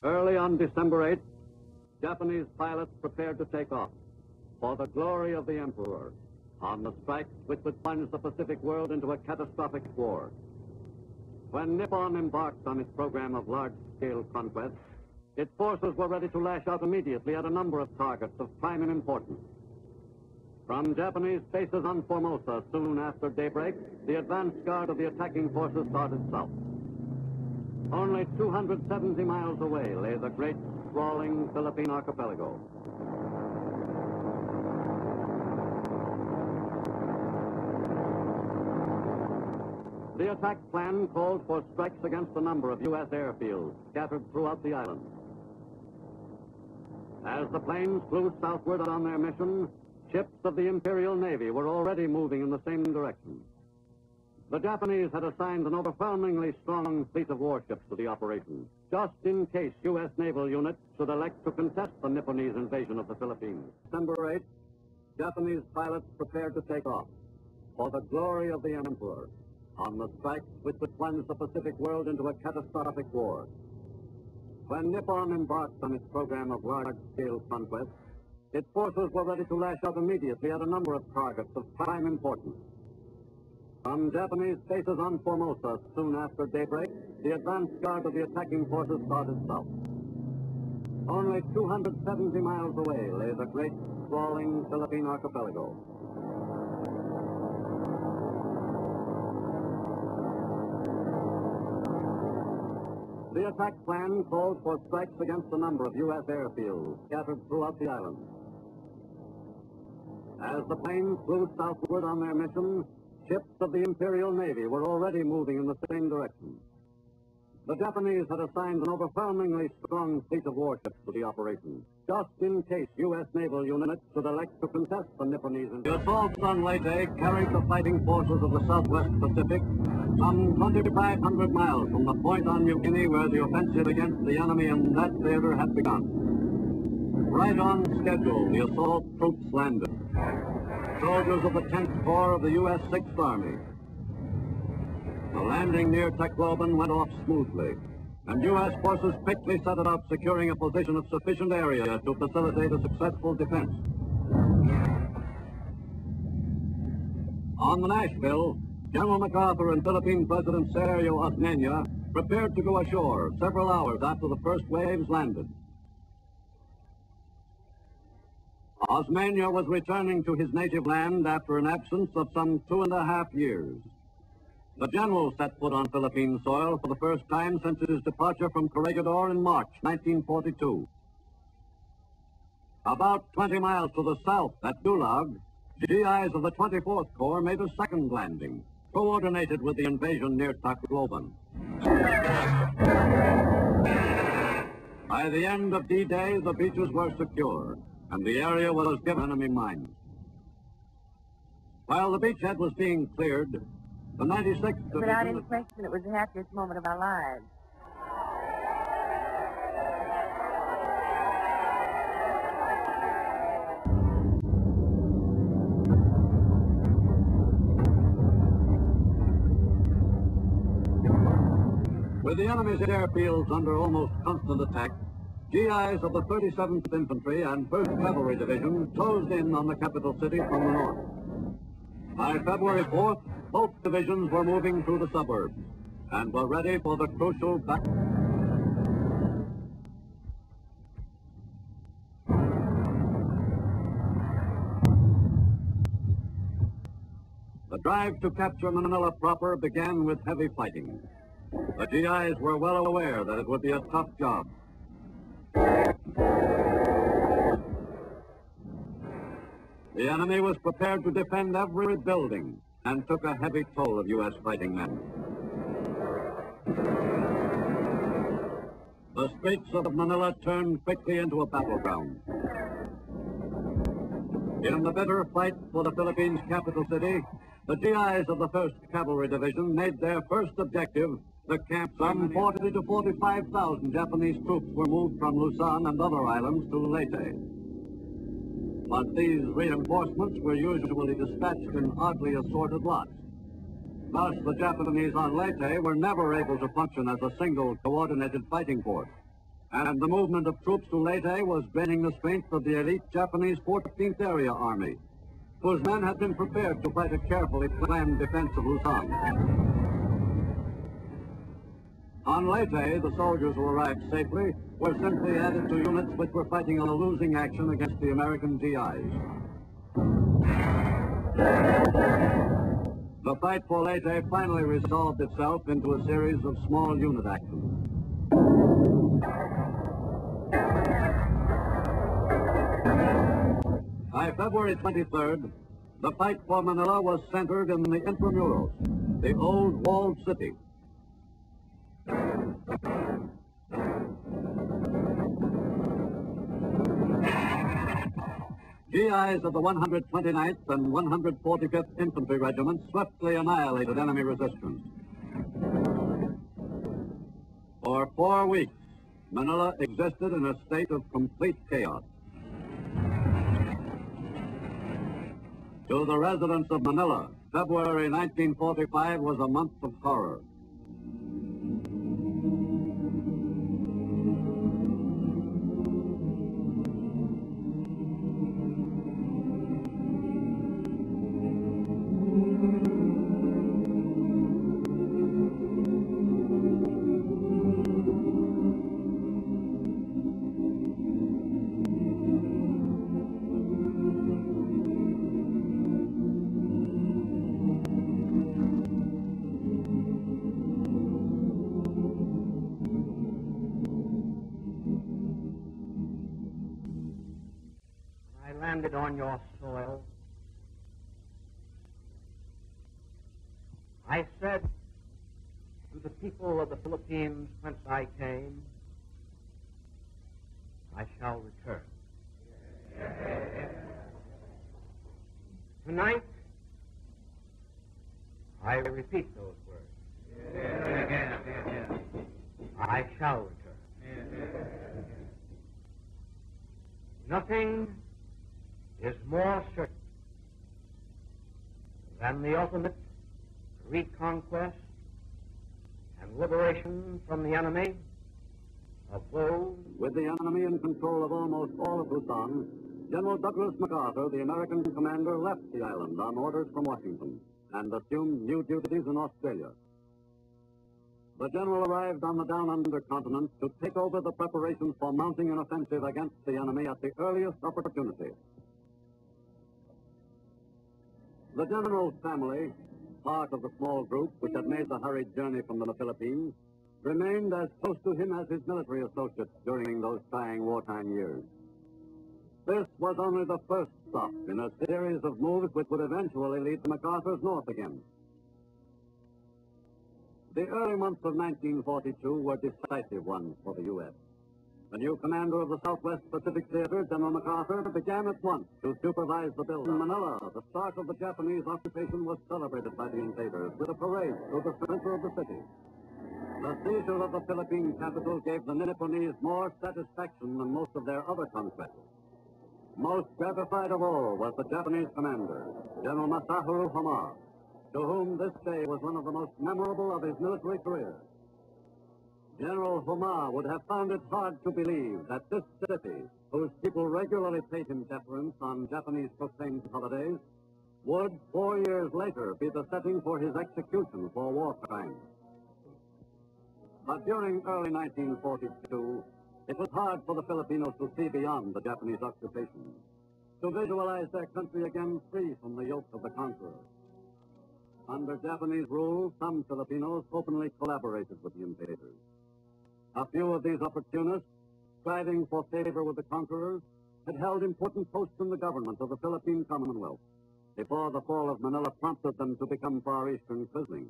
Early on December 8th, Japanese pilots prepared to take off for the glory of the Emperor on the strike which would plunge the Pacific world into a catastrophic war. When Nippon embarked on its program of large-scale conquest, its forces were ready to lash out immediately at a number of targets of prime importance. From Japanese bases on Formosa soon after daybreak, the advance guard of the attacking forces started south. Only 270 miles away lay the great, sprawling Philippine archipelago. The attack plan called for strikes against a number of U.S. airfields scattered throughout the island. As the planes flew southward on their mission, ships of the Imperial Navy were already moving in the same direction. The Japanese had assigned an overwhelmingly strong fleet of warships to the operation, just in case U.S. naval units should elect to contest the Nipponese invasion of the Philippines. December 8th, Japanese pilots prepared to take off for the glory of the Emperor on the strike which would plunge the Pacific world into a catastrophic war. When Nippon embarked on its program of large-scale conquest, its forces were ready to lash out immediately at a number of targets of prime importance. From Japanese bases on Formosa soon after daybreak, the advance guard of the attacking forces started south. Only 270 miles away lay the great, sprawling Philippine archipelago. The attack plan called for strikes against a number of U.S. airfields scattered throughout the island. As the planes flew southward on their mission, ships of the Imperial Navy were already moving in the same direction. The Japanese had assigned an overwhelmingly strong fleet of warships to the operation, just in case U.S. naval units should elect to contest the Nipponese invasion. The assaults on Leyte carried the fighting forces of the Southwest Pacific some 2,500 miles from the point on New Guinea where the offensive against the enemy in that theater had begun. Right on schedule, the assault troops landed. Soldiers of the 10th Corps of the U.S. 6th Army. The landing near Tacloban went off smoothly, and U.S. forces quickly set about securing a position of sufficient area to facilitate a successful defense. On the Nashville, General MacArthur and Philippine President Sergio Osmeña prepared to go ashore several hours after the first waves landed. Osmeña was returning to his native land after an absence of some 2.5 years. The general set foot on Philippine soil for the first time since his departure from Corregidor in March 1942. About 20 miles to the south at Dulag, GIs of the 24th Corps made a second landing, coordinated with the invasion near Tacloban. By the end of D-Day, the beaches were secure, and the area was given enemy mines. While the beachhead was being cleared, the 96th Division... Without any question, it was the happiest moment of our lives. With the enemy's airfields under almost constant attack, GIs of the 37th Infantry and 1st Cavalry Division closed in on the capital city from the north. By February 4th, both divisions were moving through the suburbs and were ready for the crucial battle. The drive to capture Manila proper began with heavy fighting. The GIs were well aware that it would be a tough job. The enemy was prepared to defend every building and took a heavy toll of U.S. fighting men. The streets of Manila turned quickly into a battleground. In the bitter fight for the Philippines' capital city, the GIs of the 1st Cavalry Division made their first objective the camp. Some 40 to 45,000 Japanese troops were moved from Luzon and other islands to Leyte. But these reinforcements were usually dispatched in oddly assorted lots. Thus, the Japanese on Leyte were never able to function as a single coordinated fighting force. And the movement of troops to Leyte was gaining the strength of the elite Japanese 14th Area Army, whose men had been prepared to fight a carefully planned defense of Luzon. On Leyte, the soldiers who arrived safely were simply added to units which were fighting a losing action against the American GIs. The fight for Leyte finally resolved itself into a series of small unit actions. By February 23rd, the fight for Manila was centered in the Intramuros, the old walled city. GIs of the 129th and 145th Infantry Regiments swiftly annihilated enemy resistance. For 4 weeks, Manila existed in a state of complete chaos. To the residents of Manila, February 1945 was a month of horror. I landed on your soil, I said to the people of the Philippines whence I came, I shall return. Tonight, I repeat those words. I shall return. Nothing is more certain than the ultimate reconquest and liberation from the enemy of those. With the enemy in control of almost all of Luzon, General Douglas MacArthur, the American commander, left the island on orders from Washington and assumed new duties in Australia. The general arrived on the down-under continent to take over the preparations for mounting an offensive against the enemy at the earliest opportunity. The general's family, part of the small group which had made the hurried journey from the Philippines, remained as close to him as his military associates during those trying wartime years. This was only the first stop in a series of moves which would eventually lead to MacArthur's north again. The early months of 1942 were decisive ones for the U.S. The new commander of the Southwest Pacific Theater, General MacArthur, began at once to supervise the build-up. In Manila, the start of the Japanese occupation was celebrated by the invaders with a parade through the center of the city. The seizure of the Philippine capital gave the Nipponese more satisfaction than most of their other conquests. Most gratified of all was the Japanese commander, General Masaharu Homma, to whom this day was one of the most memorable of his military career. General Homma would have found it hard to believe that this city, whose people regularly paid him deference on Japanese proclaimed holidays, would 4 years later be the setting for his execution for war crimes. But during early 1942, it was hard for the Filipinos to see beyond the Japanese occupation, to visualize their country again free from the yoke of the conqueror. Under Japanese rule, some Filipinos openly collaborated with the invaders. A few of these opportunists, striving for favor with the conquerors, had held important posts in the government of the Philippine Commonwealth before the fall of Manila prompted them to become Far Eastern prisoners.